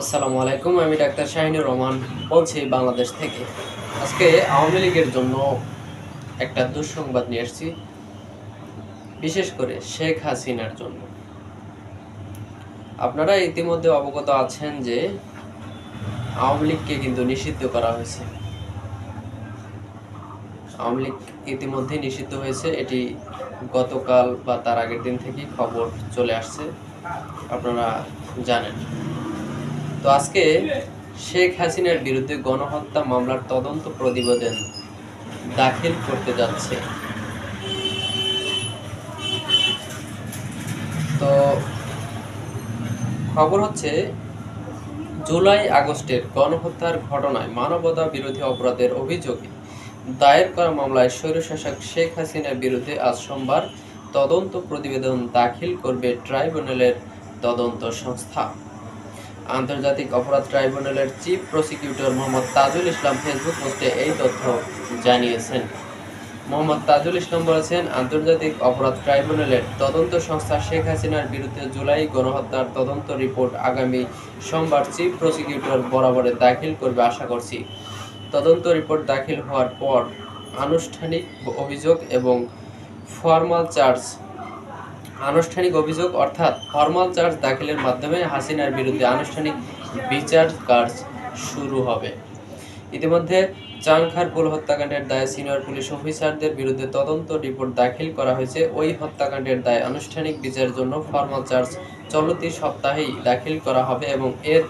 আসসালামু আলাইকুম। আমি ডাক্তার শাহিনুর রহমান বলছি বাংলাদেশ থেকে। আজকে আওয়ামী লীগের জন্য একটা দুঃসংবাদ নিয়ে এসেছি, বিশেষ করে শেখ হাসিনার জন্য। আপনারা ইতিমধ্যে অবগত আছেন যে আওয়ামী লীগকে কিন্তু নিষিদ্ধ করা হয়েছে। আওয়ামী লীগ ইতিমধ্যে নিষিদ্ধ হয়েছে, এটি গতকাল বা তার আগের দিন থেকেই খবর চলে আসছে, আপনারা জানেন। তো আজকে শেখ হাসিনার বিরুদ্ধে গণহত্যা মামলার তদন্ত প্রতিবেদন দাখিল করতে যাচ্ছে। তো খবর হচ্ছে, জুলাই আগস্টের গণহত্যার ঘটনায় মানবতা বিরোধী অপরাধের অভিযোগে দায়ের করা মামলায় স্বৈরশাসক শেখ হাসিনার বিরুদ্ধে আজ সোমবার তদন্ত প্রতিবেদন দাখিল করবে ট্রাইব্যুনালের তদন্ত সংস্থা। আন্তর্জাতিক অপরাধ ট্রাইব্যুনালের chief prosecutor Mohammad Tajul Islam Facebook পোস্টে এই তথ্য জানিয়েছেন। মোহাম্মদ তাজুল ইসলাম বলেছেন, আন্তর্জাতিক অপরাধ ট্রাইব্যুনালের তদন্ত সংস্থা শেখ হাসিনার বিরুদ্ধে জুলাই গণহত্যার তদন্ত রিপোর্ট আগামী সোমবার চিফ প্রসিকিউটর বরাবরে দাখিল করবে আশা করছি। তদন্ত রিপোর্ট দাখিল হওয়ার পর আনুষ্ঠানিক অভিযোগ অর্থাৎ ফরমাল চার্জ দাখিলের মাধ্যমে হাসিনার বিরুদ্ধে আনুষ্ঠানিক বিচার কাজ শুরু হবে। ইতিমধ্যে চাংখারপুল হত্যাকাণ্ডের দায়ে সিনিয়র পুলিশ অফিসারদের বিরুদ্ধে তদন্ত রিপোর্ট দাখিল করা হয়েছে। ওই হত্যাকাণ্ডের দায়ে আনুষ্ঠানিক বিচারের জন্য ফরমাল চার্জ চলতি সপ্তাহেই দাখিল করা হবে এবং এর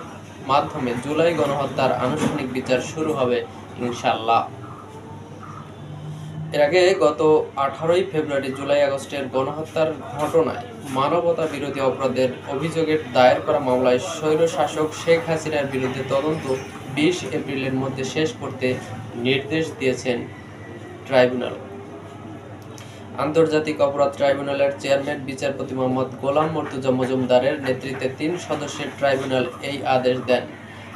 মাধ্যমে জুলাই গণহত্যার আনুষ্ঠানিক বিচার শুরু হবে ইনশাআল্লাহ। এর আগে গত 18 ফেব্রুয়ারি জুলাই আগস্টের গণহত্যার ঘটনায় মানবতা বিরোধী অপরাধের অভিযোগে দায়ের করা মামলায় স্বৈরশাসক শেখ হাসিনার বিরুদ্ধে তদন্ত 20 এপ্রিলের মধ্যে শেষ করতে নির্দেশ দিয়েছেন ট্রাইব্যুনাল। আন্তর্জাতিক অপরাধ ট্রাইব্যুনালের চেয়ারম্যান বিচারপতি মোহাম্মদ গোলাম মর্তুজা মজুমদারের নেতৃত্বে 3 সদস্যের ট্রাইব্যুনাল এই আদেশ দেন।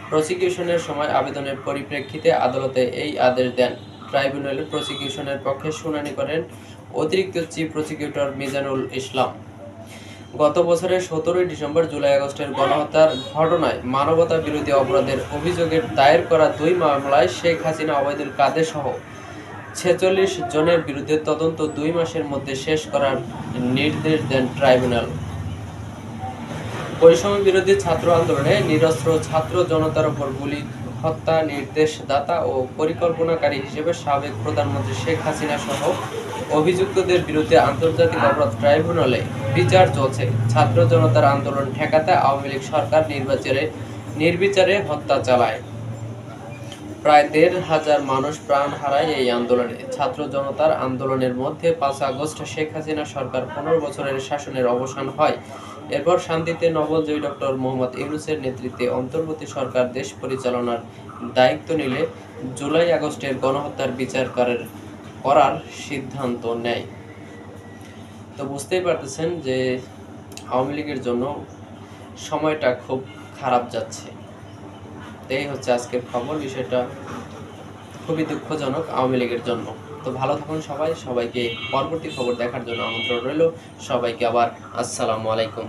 প্রসিকিউশনের সময় আবেদনের পরিপ্রেক্ষিতে আদালতে এই আদেশ দেন। ট্রাইব্যুনালে প্রসিকিউশনের পক্ষে শুনানি করেন অতিরিক্ত চিফ প্রসিকিউটর মিজানুল ইসলাম। গত বছরের 17 ডিসেম্বর জুলাই আগস্টের গণহত্যার ঘটনায় মানবতা বিরোধী অপরাধের অভিযোগে দায়ের করা 2 মামলায় শেখ হাসিনা, ওবায়দুল কাদের সহ 46 জনের বিরুদ্ধে তদন্ত 2 মাসের মধ্যে শেষ করার নির্দেশ দেন ট্রাইব্যুনাল। বৈষম্য বিরোধী ছাত্র আন্দোলনে নিরস্ত্র ছাত্র জনতার উপর গুলি হত্যা নির্দেশদাতা ও পরিকল্পনাকারী হিসেবে সাবেক প্রধানমন্ত্রী শেখ হাসিনা সহ অভিযুক্তদের বিরুদ্ধে আন্তর্জাতিক অপরাধ ট্রাইব্যুনালে বিচার চলছে। ছাত্র জনতার আন্দোলন ঠেকাতে আওয়ামী লীগ সরকার নির্বিচারে হত্যা চালায়। প্রায় 1,500 মানুষ প্রাণ হারায় এই আন্দোলনে। ছাত্র জনতার আন্দোলনের মধ্যে 5 আগস্ট শেখ হাসিনা সরকার 15 বছরের শাসনের অবসান হয়। এরপর শান্তিতে নবজয়ী ডক্টর মোহাম্মদ ইউনূসের নেতৃত্বে অন্তর্বর্তী সরকার দেশ পরিচালনার দায়িত্ব নিলে জুলাই আগস্টের গণহত্যার বিচার করার সিদ্ধান্ত নেয়। তো বুঝতেই পারতেছেন যে আওয়ামী লীগের জন্য সময়টা খুব খারাপ যাচ্ছে। এই হচ্ছে আজকের খবর। বিষয়টা খুবই দুঃখজনক আওয়ামী লীগের জন্য। তো ভালো থাকুন সবাইকে পরবর্তী খবর দেখার জন্য আমন্ত্রণ রইল। সবাইকে আবার আসসালামু আলাইকুম।